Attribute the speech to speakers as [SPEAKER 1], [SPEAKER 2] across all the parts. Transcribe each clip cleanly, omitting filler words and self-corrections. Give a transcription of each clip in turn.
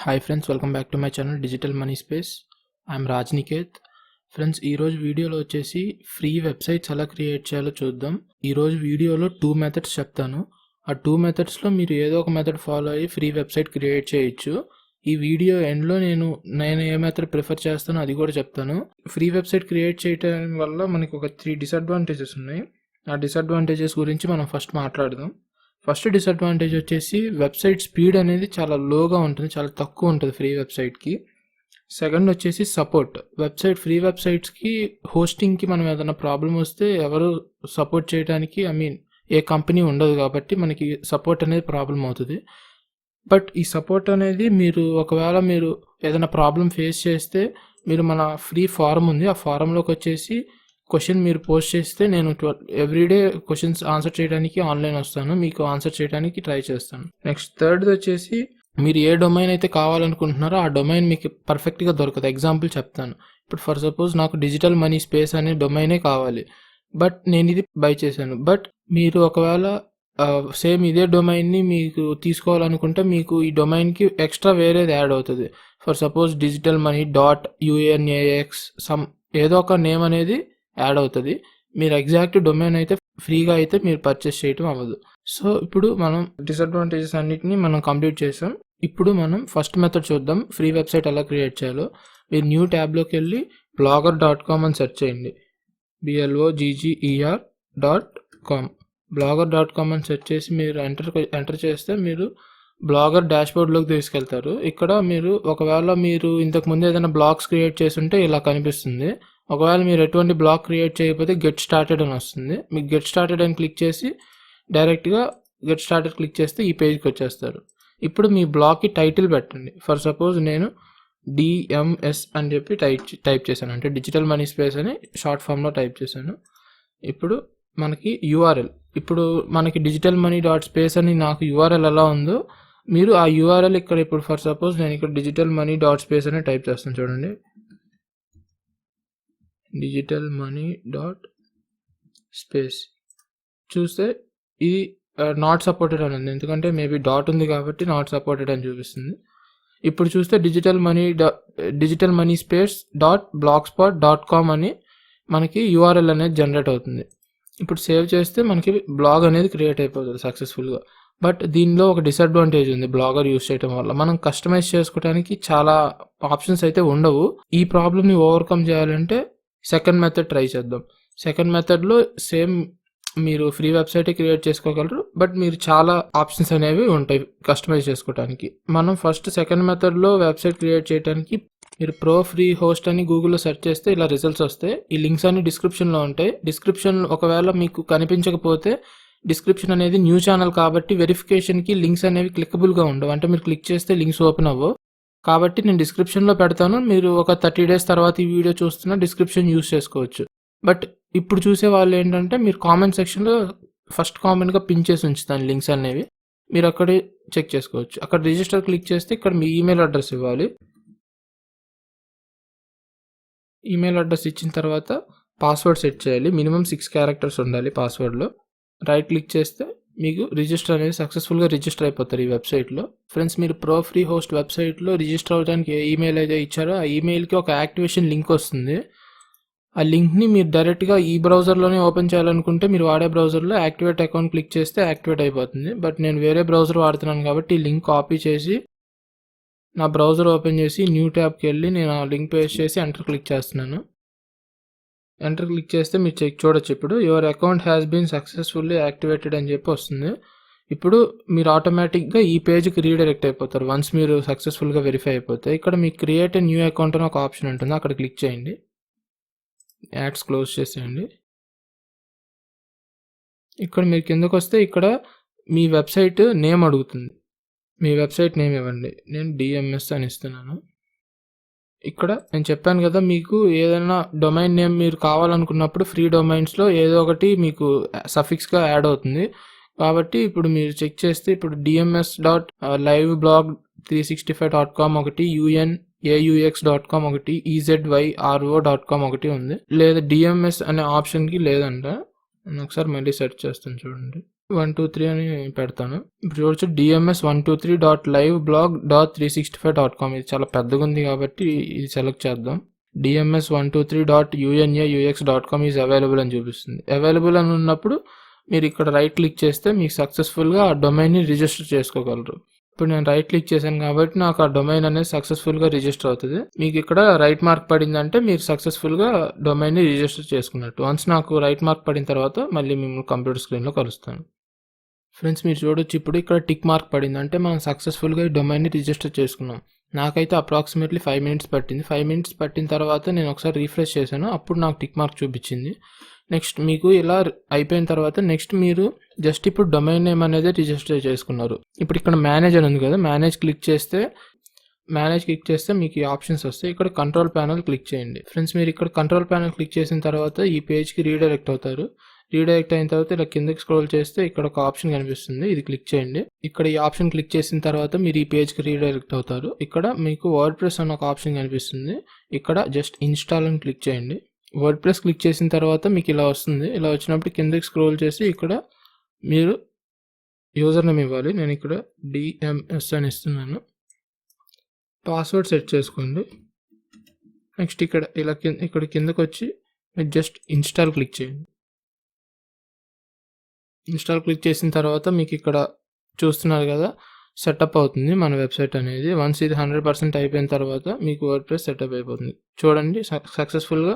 [SPEAKER 1] Hi friends, welcome back to my channel digital money space. I'm Rajniketh. Friends, ఈరోజు వీడియోలో వచ్చేసి free websites ఎలా create చేయాలో చూద్దాం. ఈరోజు వీడియోలో 2 మెథడ్స్ చెప్తాను. ఆ 2 మెథడ్స్లో మీరు ఏదో ఒక మెథడ్ ఫాలో అయ్యి ఫ్రీ వెబ్సైట్ క్రియేట్ చేయొచ్చు. ఈ వీడియో ఎండ్లో నేను ఏ మెథడ్ ప్రిఫర్ చేస్తానో అది కూడా చెప్తాను. ఫ్రీ వెబ్సైట్ క్రియేట్ చేయడం వల్ల మనకి ఒక 3 డిసడ్వాంటేజెస్ ఉన్నాయి. ఆ డిసడ్వాంటేజెస్ గురించి మనం ఫస్ట్ మాట్లాడదాం. ఫస్ట్ డిసడ్వాంటేజ్ వచ్చేసి వెబ్సైట్ స్పీడ్ అనేది చాలా లోగా ఉంటుంది, చాలా తక్కువ ఉంటుంది ఫ్రీ వెబ్సైట్కి. సెకండ్ వచ్చేసి సపోర్ట్. ఫ్రీ వెబ్సైట్స్కి హోస్టింగ్కి మనం ఏదైనా ప్రాబ్లం వస్తే ఎవరు సపోర్ట్ చేయడానికి ఏ కంపెనీ ఉండదు, కాబట్టి మనకి సపోర్ట్ అనేది ప్రాబ్లం అవుతుంది. బట్ ఈ సపోర్ట్ అనేది ఒకవేళ మీరు ఏదైనా ప్రాబ్లం ఫేస్ చేస్తే మీరు మన ఫ్రీ ఫారం ఉంది, ఆ ఫారంలోకి వచ్చేసి క్వశ్చన్ మీరు పోస్ట్ చేస్తే నేను ఎవ్రీడే క్వశ్చన్స్ ఆన్సర్ చేయడానికి ఆన్లైన్ వస్తాను, మీకు ఆన్సర్ చేయడానికి ట్రై చేస్తాను. నెక్స్ట్ థర్డ్ వచ్చేసి మీరు ఏ డొమైన్ అయితే కావాలనుకుంటున్నారో ఆ డొమైన్ మీకు పర్ఫెక్ట్గా దొరకదు. ఎగ్జాంపుల్ చెప్తాను. ఇప్పుడు ఫర్ సపోజ్ నాకు డిజిటల్ మనీ స్పేస్ అనే డొమైనే కావాలి, బట్ నేను ఇది బై చేశాను. బట్ మీరు ఒకవేళ సేమ్ ఇదే డొమైన్ని మీకు తీసుకోవాలనుకుంటే మీకు ఈ డొమైన్కి ఎక్స్ట్రా వేరేది యాడ్ అవుతుంది. For suppose digital money .UNAX ఏదో ఒక నేమ్ అనేది యాడ్ అవుతుంది. మీరు ఎగ్జాక్ట్ డొమైన్ అయితే ఫ్రీగా అయితే మీరు పర్చేస్ చేయటం అవ్వదు. సో ఇప్పుడు మనం డిసడ్వాంటేజెస్ అన్నిటిని మనం కంప్లీట్ చేసాం. ఇప్పుడు మనం ఫస్ట్ మెథడ్ చూద్దాం, ఫ్రీ వెబ్సైట్ ఎలా క్రియేట్ చేయాలో. మీరు న్యూ ట్యాబ్లోకి వెళ్ళి blogger.com అని సెర్చ్ చేయండి. blogger.com blogger.com అని సెర్చ్ చేసి మీరు ఎంటర్ చేస్తే మీరు బ్లాగర్ డాష్బోర్డ్లోకి తీసుకెళ్తారు. ఇక్కడ ఒకవేళ మీరు ఇంతకుముందు ఏదైనా బ్లాగ్స్ క్రియేట్ చేసి ఉంటే ఇలా కనిపిస్తుంది. ఒకవేళ మీరు ఎటువంటి బ్లాగ్ క్రియేట్ చేయకపోతే గెట్ స్టార్టెడ్ అని వస్తుంది. మీకు గెట్ స్టార్టెడ్ అని క్లిక్ చేసి డైరెక్ట్గా గెట్ స్టార్టెడ్ క్లిక్ చేస్తే ఈ పేజ్కి వచ్చేస్తారు. ఇప్పుడు మీ బ్లాగ్కి టైటిల్ పెట్టండి. ఫర్ సపోజ్ నేను DMS అని చెప్పి టైప్ చేశాను, అంటే డిజిటల్ మనీ స్పేస్ అని షార్ట్ ఫామ్లో టైప్ చేశాను. ఇప్పుడు మనకి URL, ఇప్పుడు మనకి డిజిటల్ మనీ .space అని నాకు URL ఎలా ఉందో మీరు ఆ URL ఇక్కడ, ఇప్పుడు ఫర్ సపోజ్ నేను ఇక్కడ డిజిటల్ మనీ .space అని టైప్ చేస్తాను. చూడండి, డిజిటల్ మనీ .space చూస్తే ఇది నాట్ సపోర్టెడ్ అని ఉంది, ఎందుకంటే మేబీ డాట్ ఉంది కాబట్టి నాట్ సపోర్టెడ్ అని చూపిస్తుంది. ఇప్పుడు చూస్తే డిజిటల్ మనీ స్పేస్ .blogspot.com అని మనకి URL అనేది జనరేట్ అవుతుంది. ఇప్పుడు సేవ్ చేస్తే మనకి బ్లాగ్ అనేది క్రియేట్ అయిపోతుంది సక్సెస్ఫుల్గా. బట్ దీనిలో ఒక డిసడ్వాంటేజ్ ఉంది. బ్లాగర్ యూస్ చేయడం వల్ల మనం కస్టమైజ్ చేసుకోవడానికి చాలా ఆప్షన్స్ అయితే ఉండవు. ఈ ప్రాబ్లమ్ని ఓవర్కమ్ చేయాలంటే సెకండ్ మెథడ్ ట్రై చేద్దాం. సెకండ్ మెథడ్లో సేమ్ మీరు ఫ్రీ వెబ్సైట్ క్రియేట్ చేసుకోగలరు, బట్ మీరు చాలా ఆప్షన్స్ అనేవి ఉంటాయి కస్టమైజ్ చేసుకోవడానికి. మనం ఫస్ట్ సెకండ్ మెథడ్లో వెబ్సైట్ క్రియేట్ చేయడానికి మీరు ప్రో ఫ్రీ హోస్ట్ అని గూగుల్లో సెర్చ్ చేస్తే ఇలా రిజల్ట్స్ వస్తాయి. ఈ లింక్స్ అన్ని డిస్క్రిప్షన్లో ఉంటాయి. డిస్క్రిప్షన్ ఒకవేళ మీకు కనిపించకపోతే, డిస్క్రిప్షన్ అనేది న్యూ ఛానల్ కాబట్టి వెరిఫికేషన్కి లింక్స్ అనేవి క్లిక్కబుల్గా ఉండవు, అంటే మీరు క్లిక్ చేస్తే లింక్స్ ఓపెన్ అవ్వవు. కాబట్టి నేను డిస్క్రిప్షన్లో పెడతాను, మీరు ఒక 30 days తర్వాత ఈ వీడియో చూస్తున్నా డిస్క్రిప్షన్ యూస్ చేసుకోవచ్చు. బట్ ఇప్పుడు చూసే వాళ్ళు ఏంటంటే మీరు కామెంట్ సెక్షన్లో ఫస్ట్ కామెంట్గా పిన్ చేసి ఉంచుతాను లింక్స్ అనేవి, మీరు అక్కడే చెక్ చేసుకోవచ్చు. అక్కడ రిజిస్టర్ క్లిక్ చేస్తే ఇక్కడ మీ ఈమెయిల్ అడ్రస్ ఇవ్వాలి. ఈమెయిల్ అడ్రస్ ఇచ్చిన తర్వాత పాస్వర్డ్ సెట్ చేయాలి. మినిమం 6 characters ఉండాలి పాస్వర్డ్లో. రైట్ క్లిక్ చేస్తే మీకు రిజిస్టర్ అనేది సక్సెస్ఫుల్గా రిజిస్టర్ అయిపోతారు ఈ వెబ్సైట్లో. ఫ్రెండ్స్, మీరు ప్రో ఫ్రీ హోస్ట్ వెబ్సైట్లో రిజిస్టర్ అవ్వడానికి ఏ ఈమెయిల్ అయితే ఇచ్చారో ఆ ఈమెయిల్కి ఒక యాక్టివేషన్ లింక్ వస్తుంది. ఆ లింక్ని మీరు డైరెక్ట్గా ఈ బ్రౌజర్లోనే ఓపెన్ చేయాలనుకుంటే మీరు వాడే బ్రౌజర్లో యాక్టివేట్ అకౌంట్ క్లిక్ చేస్తే యాక్టివేట్ అయిపోతుంది. బట్ నేను వేరే బ్రౌజర్ వాడుతున్నాను కాబట్టి ఈ లింక్ కాపీ చేసి నా బ్రౌజర్ ఓపెన్ చేసి న్యూ ట్యాబ్కి వెళ్ళి నేను ఆ లింక్ పేస్ట్ చేసి ఎంటర్ క్లిక్ చేస్తున్నాను. ఎంటర్ క్లిక్ చేస్తే మీరు చూడొచ్చు, ఇప్పుడు your account has been successfully activated అని చెప్పి వస్తుంది. ఇప్పుడు మీరు ఆటోమేటిక్గా ఈ పేజ్కి రీడైరెక్ట్ అయిపోతారు వన్స్ మీరు సక్సెస్ఫుల్గా వెరిఫై అయిపోతే. ఇక్కడ మీకు క్రియేట్ న్యూ అకౌంట్ అని ఒక ఆప్షన్ ఉంటుంది, అక్కడ క్లిక్ చేయండి. యాడ్స్ క్లోజ్ చేసేయండి. ఇక్కడ మీరు కిందకు వస్తే ఇక్కడ మీ వెబ్సైట్ నేమ్ అడుగుతుంది. మీ వెబ్సైట్ నేమ్ ఇవ్వండి. నేను DMS అని ఇస్తున్నాను. ఇక్కడ నేను చెప్పాను కదా, మీకు ఏదైనా డొమైన్ నేమ్ మీరు కావాలనుకున్నప్పుడు ఫ్రీ డొమైన్స్లో ఏదో ఒకటి మీకు సఫిక్స్గా యాడ్ అవుతుంది. కాబట్టి ఇప్పుడు మీరు చెక్ చేస్తే ఇప్పుడు DMS.liveblog365.com ఒకటి, UNAUX.com ఒకటి, EZYRO.com ఒకటి ఉంది. లేదా DMS అనే ఆప్షన్కి లేదంట. నేను ఒకసారి మళ్ళీ సెర్చ్ చేస్తాను చూడండి. 123 అని పెడతాను. ఇప్పుడు చూడొచ్చు dms123.liveblog.365.com ఇది చాలా పెద్దగా ఉంది కాబట్టి ఇది సెలెక్ట్ చేద్దాం. dms123.unaux.com ఈజ్ అవైలబుల్ అని చూపిస్తుంది. అవైలబుల్ అని ఉన్నప్పుడు మీరు ఇక్కడ రైట్ క్లిక్ చేస్తే మీకు సక్సెస్ఫుల్గా ఆ డొమైన్ని రిజిస్టర్ చేసుకోగలరు. ఇప్పుడు నేను రైట్ క్లిక్ చేశాను కాబట్టి నాకు ఆ డొమైన్ అనేది సక్సెస్ఫుల్గా రిజిస్టర్ అవుతుంది. మీకు ఇక్కడ రైట్ మార్క్ పడిందంటే మీరు సక్సెస్ఫుల్గా డొమైన్ని రిజిస్టర్ చేసుకున్నట్టు. వన్స్ నాకు రైట్ మార్క్ పడిన తర్వాత మళ్ళీ మిమ్మల్ని కంప్యూటర్ స్క్రీన్లో కలుస్తాను. ఫ్రెండ్స్ మీరు చూడొచ్చు ఇప్పుడు ఇక్కడ టిక్ మార్క్ పడింది అంటే మనం సక్సెస్ఫుల్గా ఈ డొమైన్ని రిజిస్టర్ చేసుకున్నాం. నాకైతే అప్రాక్సిమేట్లీ 5 minutes పట్టింది. 5 minutes పట్టిన తర్వాత నేను ఒకసారి రీఫ్రెష్ చేశాను, అప్పుడు నాకు టిక్ మార్క్ చూపించింది. నెక్స్ట్ మీకు ఇలా అయిపోయిన తర్వాత నెక్స్ట్ మీరు జస్ట్ ఇప్పుడు డొమైన్ నేమ్ అనేది రిజిస్టర్ చేసుకున్నారు. ఇప్పుడు ఇక్కడ మేనేజ్ అని ఉంది కదా, మేనేజ్ క్లిక్ చేస్తే మీకు ఈ ఆప్షన్స్ వస్తాయి. ఇక్కడ కంట్రోల్ ప్యానల్ క్లిక్ చేయండి. ఫ్రెండ్స్ మీరు ఇక్కడ కంట్రోల్ ప్యానల్ క్లిక్ చేసిన తర్వాత ఈ పేజ్కి రీడైరెక్ట్ అవుతారు. రీడైరెక్ట్ అయిన తర్వాత ఇలా కిందకి స్క్రోల్ చేస్తే ఇక్కడ ఒక ఆప్షన్ కనిపిస్తుంది, ఇది క్లిక్ చేయండి. ఇక్కడ ఈ ఆప్షన్ క్లిక్ చేసిన తర్వాత మీరు ఈ పేజ్కి రీడైరెక్ట్ అవుతారు. ఇక్కడ మీకు వర్డ్ప్రెస్ అన్న ఒక ఆప్షన్ కనిపిస్తుంది, ఇక్కడ జస్ట్ ఇన్స్టాల్ అని క్లిక్ చేయండి. వర్డ్ప్రెస్ క్లిక్ చేసిన తర్వాత మీకు ఇలా వస్తుంది. ఇలా వచ్చినప్పుడు కిందకి స్క్రోల్ చేసి ఇక్కడ మీరు యూజర్ నేమ్ ఇవ్వాలి. నేను ఇక్కడ DMS అని ఇస్తున్నాను. పాస్వర్డ్ సెట్ చేసుకోండి. నెక్స్ట్ ఇక్కడ కిందకి వచ్చి మీరు జస్ట్ ఇన్స్టాల్ క్లిక్ చేయండి. ఇన్స్టాల్ క్లిక్ చేసిన తర్వాత మీకు ఇక్కడ చూస్తున్నారు కదా సెటప్ అవుతుంది మన వెబ్సైట్ అనేది. వన్స్ ఇది 100% అయిపోయిన తర్వాత మీకు వర్డ్ప్రెస్ సెటప్ అయిపోతుంది. చూడండి సక్సెస్ఫుల్గా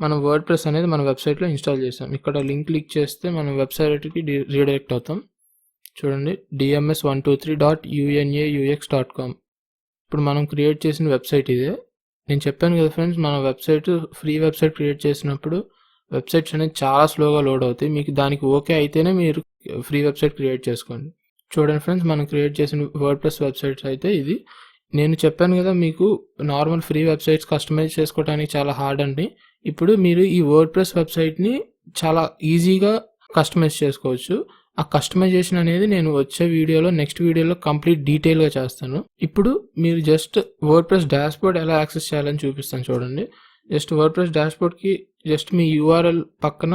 [SPEAKER 1] మనం వర్డ్ప్రెస్ అనేది మన వెబ్సైట్లో ఇన్స్టాల్ చేసాం. ఇక్కడ లింక్ క్లిక్ చేస్తే మనం వెబ్సైట్కి రీడైరెక్ట్ అవుతాం. చూడండి dms123.unaux.com ఇప్పుడు మనం క్రియేట్ చేసిన వెబ్సైట్ ఇదే. నేను చెప్పాను కదా ఫ్రెండ్స్, మన వెబ్సైట్ ఫ్రీ వెబ్సైట్ క్రియేట్ చేసినప్పుడు వెబ్సైట్స్ అనేది చాలా స్లోగా లోడ్ అవుతాయి. మీకు దానికి ఓకే అయితేనే మీరు ఫ్రీ వెబ్సైట్ క్రియేట్ చేసుకోండి. చూడండి ఫ్రెండ్స్, మనం క్రియేట్ చేసిన వర్డ్ప్రెస్ వెబ్సైట్స్ అయితే ఇది. నేను చెప్పాను కదా మీకు నార్మల్ ఫ్రీ వెబ్సైట్స్ కస్టమైజ్ చేసుకోవడానికి చాలా హార్డ్ అండి. ఇప్పుడు మీరు ఈ వర్డ్ప్రెస్ వెబ్సైట్ని చాలా ఈజీగా కస్టమైజ్ చేసుకోవచ్చు. ఆ కస్టమైజేషన్ అనేది నేను వచ్చే వీడియోలో నెక్స్ట్ వీడియోలో కంప్లీట్ డీటెయిల్గా చేస్తాను. ఇప్పుడు మీరు జస్ట్ వర్డ్ప్రెస్ డాష్బోర్డ్ ఎలా యాక్సెస్ చేయాలని చూపిస్తాను. చూడండి, జస్ట్ వర్డ్ప్రెస్ డాష్బోర్డ్కి జస్ట్ మీ URL పక్కన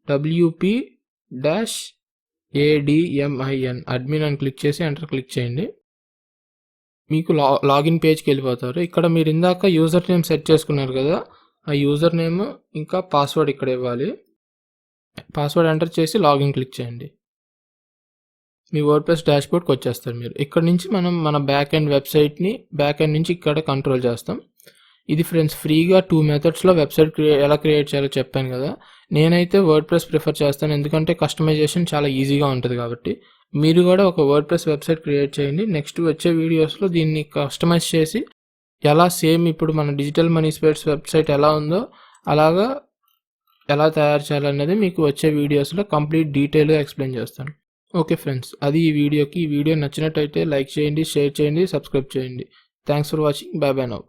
[SPEAKER 1] WP-ADMIN అడ్మిన్ అని క్లిక్ చేసి ఎంటర్ క్లిక్ చేయండి. మీకు లాగిన్ పేజ్కి వెళ్ళిపోతారు. ఇక్కడ మీరు ఇందాక యూజర్ నేమ్ సెట్ చేసుకున్నారు కదా, ఆ యూజర్ నేమ్ ఇంకా పాస్వర్డ్ ఇక్కడ ఇవ్వాలి. పాస్వర్డ్ ఎంటర్ చేసి లాగిన్ క్లిక్ చేయండి. మీ వర్డ్ప్రెస్ డాష్బోర్డ్కి వచ్చేస్తారు మీరు. ఇక్కడ నుంచి మనం మన బ్యాక్ ఎండ్ వెబ్సైట్ని బ్యాక్ ఎండ్ నుంచి ఇక్కడ కంట్రోల్ చేస్తాం. ఇది ఫ్రెండ్స్ ఫ్రీగా 2 మెథడ్స్లో వెబ్సైట్ ఎలా క్రియేట్ చేయాలో చెప్పాను కదా. నేనైతే వర్డ్ప్రెస్ ప్రిఫర్ చేస్తాను, ఎందుకంటే కస్టమైజేషన్ చాలా ఈజీగా ఉంటుంది కాబట్టి. మీరు కూడా ఒక వర్డ్ప్రెస్ వెబ్సైట్ క్రియేట్ చేయండి. నెక్స్ట్ వచ్చే వీడియోస్లో దీన్ని కస్టమైజ్ చేసి ఎలా సేమ్ ఇప్పుడు మన డిజిటల్ మనీ స్పేస్ వెబ్సైట్ ఎలా ఉందో అలాగా ఎలా తయారు చేయాలనేది మీకు వచ్చే వీడియోస్లో కంప్లీట్ డీటెయిల్గా ఎక్స్ప్లెయిన్ చేస్తాను. ఓకే ఫ్రెండ్స్, అది ఈ వీడియోకి. ఈ వీడియో నచ్చినట్టయితే లైక్ చేయండి, షేర్ చేయండి, సబ్స్క్రైబ్ చేయండి. Thanks for watching. By by now.